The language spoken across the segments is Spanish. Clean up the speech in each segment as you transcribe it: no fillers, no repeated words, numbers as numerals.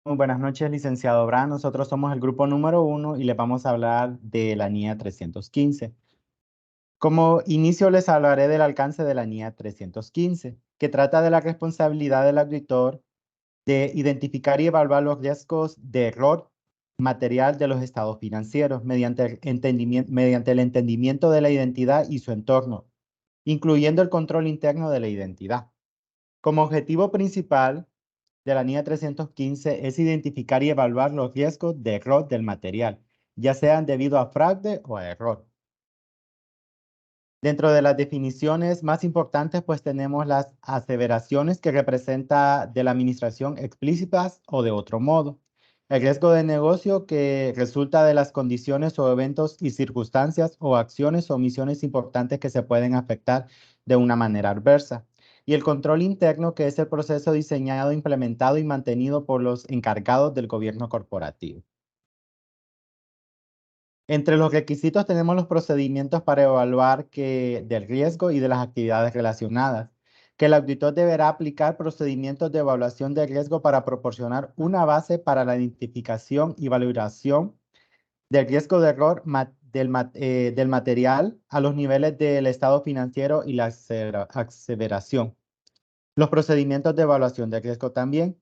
Muy buenas noches, licenciado Bran. Nosotros somos el grupo número 1 y les vamos a hablar de la NIA 315. Como inicio les hablaré del alcance de la NIA 315, que trata de la responsabilidad del auditor de identificar y evaluar los riesgos de error material de los estados financieros mediante el entendimiento de la identidad y su entorno, incluyendo el control interno de la identidad. Como objetivo principal de la NIA 315 es identificar y evaluar los riesgos de error del material, ya sean debido a fraude o a error. Dentro de las definiciones más importantes, pues tenemos las aseveraciones que representa de la administración explícitas o de otro modo. El riesgo de negocio que resulta de las condiciones o eventos y circunstancias o acciones o omisiones importantes que se pueden afectar de una manera adversa. Y el control interno, que es el proceso diseñado, implementado y mantenido por los encargados del gobierno corporativo. Entre los requisitos tenemos los procedimientos para evaluar del riesgo y de las actividades relacionadas, que el auditor deberá aplicar procedimientos de evaluación de riesgo para proporcionar una base para la identificación y valoración del riesgo de error del material a los niveles del estado financiero y la aseveración. Los procedimientos de evaluación de riesgo también.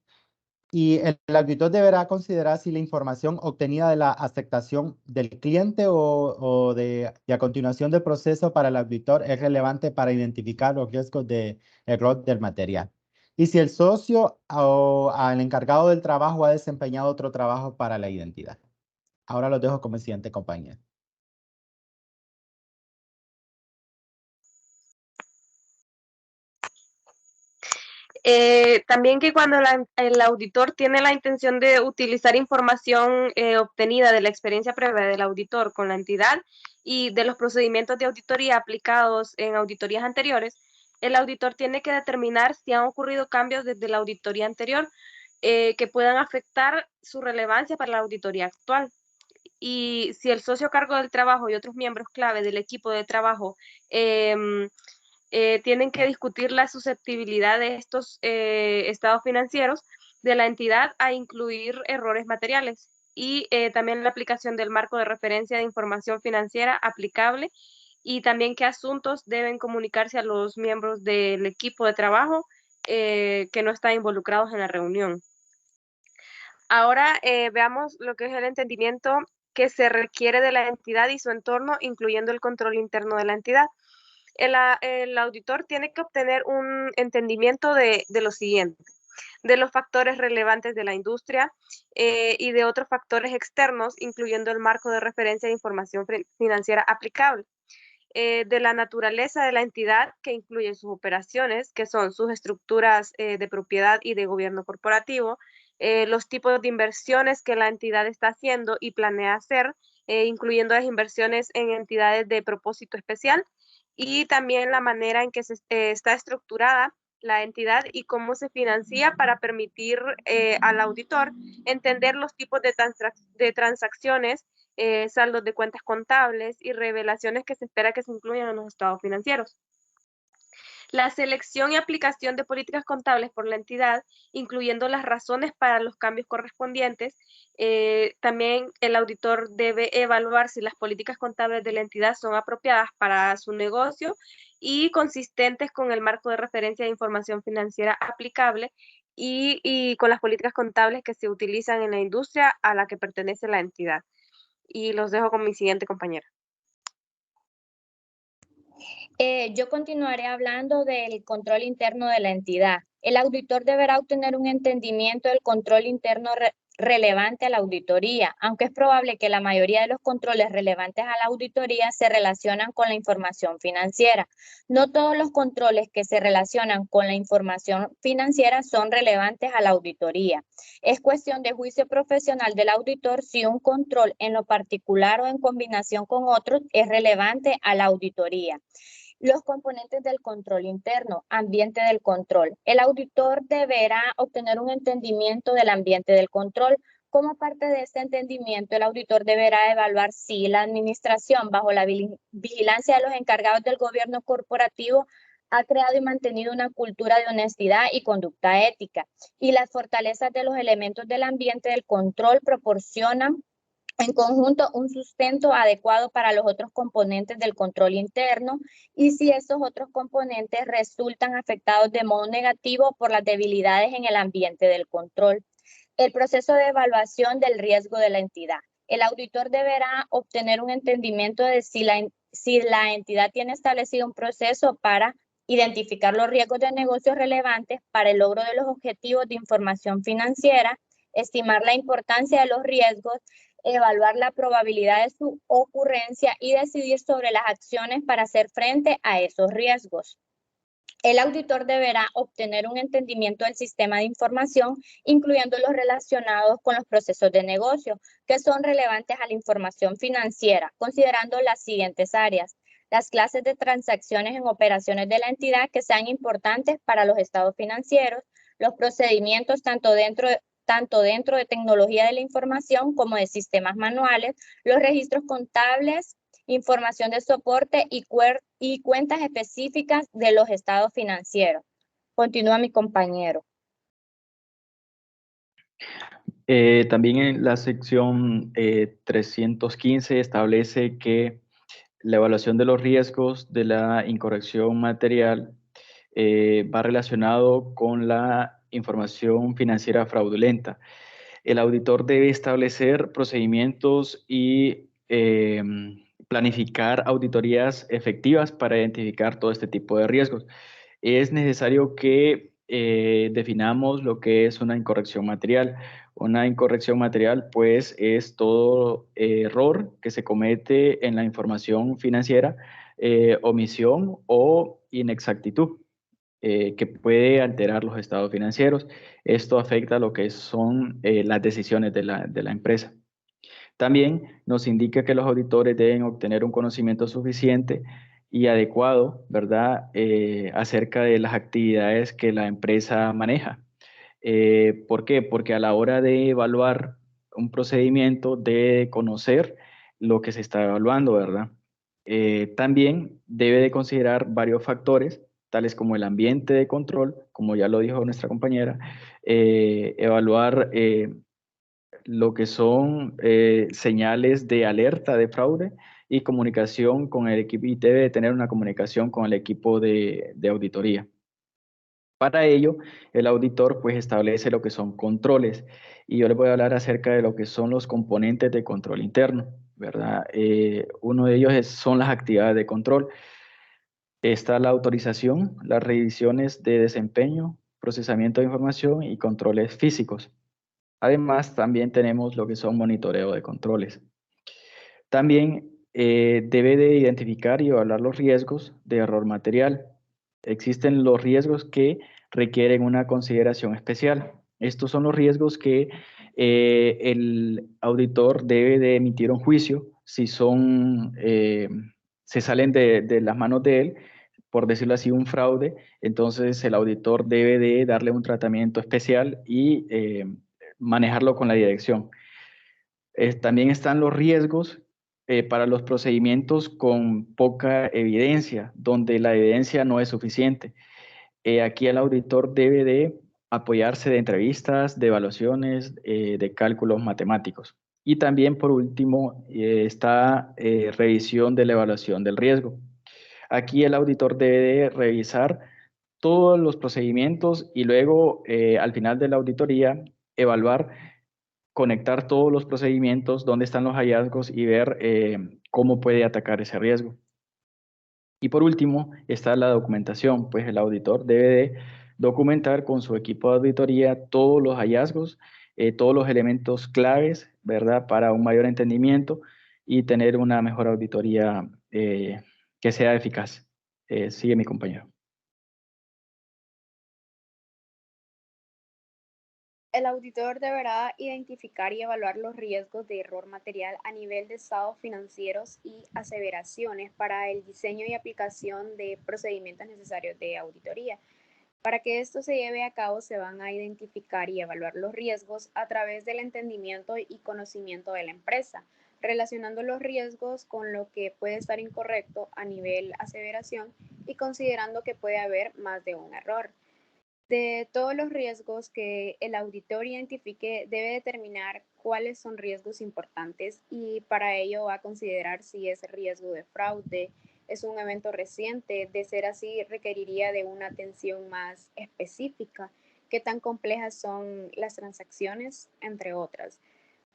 Y el auditor deberá considerar si la información obtenida de la aceptación del cliente y a continuación del proceso para el auditor es relevante para identificar los riesgos de error del material. Y si el socio o el encargado del trabajo ha desempeñado otro trabajo para la identidad. Ahora los dejo como el siguiente compañero. También que cuando el auditor tiene la intención de utilizar información obtenida de la experiencia previa del auditor con la entidad y de los procedimientos de auditoría aplicados en auditorías anteriores, el auditor tiene que determinar si han ocurrido cambios desde la auditoría anterior que puedan afectar su relevancia para la auditoría actual. Y si el socio a cargo del trabajo y otros miembros clave del equipo de trabajo tienen que discutir la susceptibilidad de estos estados financieros de la entidad a incluir errores materiales y también la aplicación del marco de referencia de información financiera aplicable y también qué asuntos deben comunicarse a los miembros del equipo de trabajo que no están involucrados en la reunión. Ahora veamos lo que es el entendimiento que se requiere de la entidad y su entorno, incluyendo el control interno de la entidad. El auditor tiene que obtener un entendimiento de lo siguiente, de los factores relevantes de la industria y de otros factores externos, incluyendo el marco de referencia de información financiera aplicable, de la naturaleza de la entidad, que incluye sus operaciones, que son sus estructuras de propiedad y de gobierno corporativo, los tipos de inversiones que la entidad está haciendo y planea hacer, incluyendo las inversiones en entidades de propósito especial, y también la manera en que está estructurada la entidad y cómo se financia para permitir al auditor entender los tipos de transacciones, saldos de cuentas contables y revelaciones que se espera que se incluyan en los estados financieros. La selección y aplicación de políticas contables por la entidad, incluyendo las razones para los cambios correspondientes. También el auditor debe evaluar si las políticas contables de la entidad son apropiadas para su negocio y consistentes con el marco de referencia de información financiera aplicable y con las políticas contables que se utilizan en la industria a la que pertenece la entidad. Y los dejo con mi siguiente compañera. Yo continuaré hablando del control interno de la entidad. El auditor deberá obtener un entendimiento del control interno relevante a la auditoría, aunque es probable que la mayoría de los controles relevantes a la auditoría se relacionan con la información financiera. No todos los controles que se relacionan con la información financiera son relevantes a la auditoría. Es cuestión de juicio profesional del auditor si un control en lo particular o en combinación con otros es relevante a la auditoría. Los componentes del control interno, ambiente del control. El auditor deberá obtener un entendimiento del ambiente del control. Como parte de este entendimiento, el auditor deberá evaluar si la administración, bajo la vigilancia de los encargados del gobierno corporativo, ha creado y mantenido una cultura de honestidad y conducta ética. Y las fortalezas de los elementos del ambiente del control proporcionan en conjunto un sustento adecuado para los otros componentes del control interno y si esos otros componentes resultan afectados de modo negativo por las debilidades en el ambiente del control. El proceso de evaluación del riesgo de la entidad. El auditor deberá obtener un entendimiento de si la entidad tiene establecido un proceso para identificar los riesgos de negocios relevantes para el logro de los objetivos de información financiera, estimar la importancia de los riesgos, evaluar la probabilidad de su ocurrencia y decidir sobre las acciones para hacer frente a esos riesgos. El auditor deberá obtener un entendimiento del sistema de información, incluyendo los relacionados con los procesos de negocio, que son relevantes a la información financiera, considerando las siguientes áreas: las clases de transacciones en operaciones de la entidad que sean importantes para los estados financieros, los procedimientos tanto dentro de tecnología de la información como de sistemas manuales, los registros contables, información de soporte y cuentas específicas de los estados financieros. Continúa mi compañero. También en la sección 315 establece que la evaluación de los riesgos de la incorrección material va relacionado con la información financiera fraudulenta. El auditor debe establecer procedimientos y planificar auditorías efectivas para identificar todo este tipo de riesgos. Es necesario que definamos lo que es una incorrección material. Una incorrección material, pues, es todo error que se comete en la información financiera, omisión o inexactitud que puede alterar los estados financieros. Esto afecta lo que son las decisiones de la empresa. También nos indica que los auditores deben obtener un conocimiento suficiente y adecuado, ¿verdad?, acerca de las actividades que la empresa maneja. ¿Por qué? Porque a la hora de evaluar un procedimiento debe conocer lo que se está evaluando, ¿verdad? También debe de considerar varios factores, tales como el ambiente de control, como ya lo dijo nuestra compañera, evaluar lo que son señales de alerta de fraude y comunicación con el equipo, y debe de tener una comunicación con el equipo de auditoría. Para ello, el auditor pues establece lo que son controles y yo les voy a hablar acerca de lo que son los componentes de control interno, ¿verdad? Uno de ellos son las actividades de control. Está la autorización, las revisiones de desempeño, procesamiento de información y controles físicos. Además, también tenemos lo que son monitoreo de controles. También debe de identificar y evaluar los riesgos de error material. Existen los riesgos que requieren una consideración especial. Estos son los riesgos que el auditor debe de emitir un juicio si se salen de las manos de él, por decirlo así, un fraude. Entonces el auditor debe de darle un tratamiento especial y manejarlo con la dirección. También están los riesgos para los procedimientos con poca evidencia, donde la evidencia no es suficiente. Aquí el auditor debe de apoyarse de entrevistas, de evaluaciones, de cálculos matemáticos. Y también, por último, está revisión de la evaluación del riesgo. Aquí el auditor debe de revisar todos los procedimientos y luego, al final de la auditoría, evaluar, conectar todos los procedimientos, dónde están los hallazgos y ver cómo puede atacar ese riesgo. Y por último está la documentación, pues el auditor debe de documentar con su equipo de auditoría todos los hallazgos, todos los elementos claves, ¿verdad?, para un mayor entendimiento y tener una mejor auditoría que sea eficaz. Sigue mi compañero. El auditor deberá identificar y evaluar los riesgos de error material a nivel de estados financieros y aseveraciones para el diseño y aplicación de procedimientos necesarios de auditoría. Para que esto se lleve a cabo, se van a identificar y evaluar los riesgos a través del entendimiento y conocimiento de la empresa, relacionando los riesgos con lo que puede estar incorrecto a nivel aseveración y considerando que puede haber más de un error. De todos los riesgos que el auditor identifique, debe determinar cuáles son riesgos importantes y para ello va a considerar si es riesgo de fraude, es un evento reciente, de ser así requeriría de una atención más específica, qué tan complejas son las transacciones, entre otras.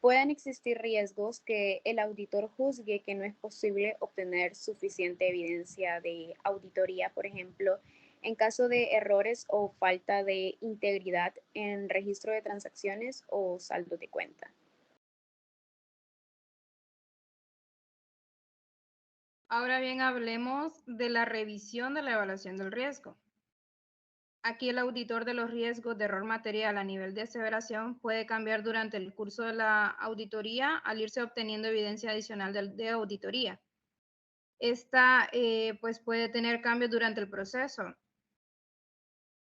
Pueden existir riesgos que el auditor juzgue que no es posible obtener suficiente evidencia de auditoría, por ejemplo, en caso de errores o falta de integridad en registro de transacciones o saldo de cuenta. Ahora bien, hablemos de la revisión de la evaluación del riesgo. Aquí el auditor de los riesgos de error material a nivel de aseveración puede cambiar durante el curso de la auditoría al irse obteniendo evidencia adicional de auditoría. Esta pues puede tener cambios durante el proceso.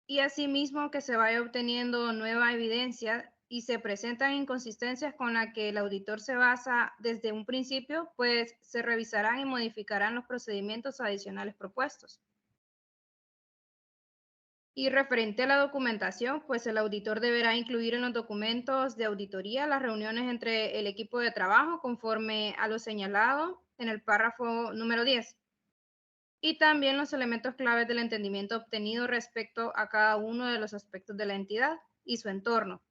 Y asimismo que se vaya obteniendo nueva evidencia y se presentan inconsistencias con la que el auditor se basa desde un principio, pues se revisarán y modificarán los procedimientos adicionales propuestos. Y referente a la documentación, pues el auditor deberá incluir en los documentos de auditoría las reuniones entre el equipo de trabajo conforme a lo señalado en el párrafo número 10. Y también los elementos claves del entendimiento obtenido respecto a cada uno de los aspectos de la entidad y su entorno.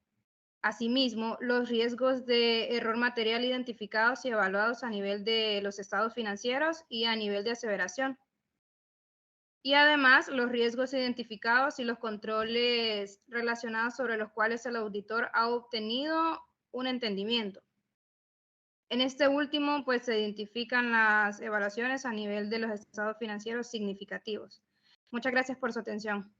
Asimismo, los riesgos de error material identificados y evaluados a nivel de los estados financieros y a nivel de aseveración. Y además, los riesgos identificados y los controles relacionados sobre los cuales el auditor ha obtenido un entendimiento. En este último, pues se identifican las evaluaciones a nivel de los estados financieros significativos. Muchas gracias por su atención.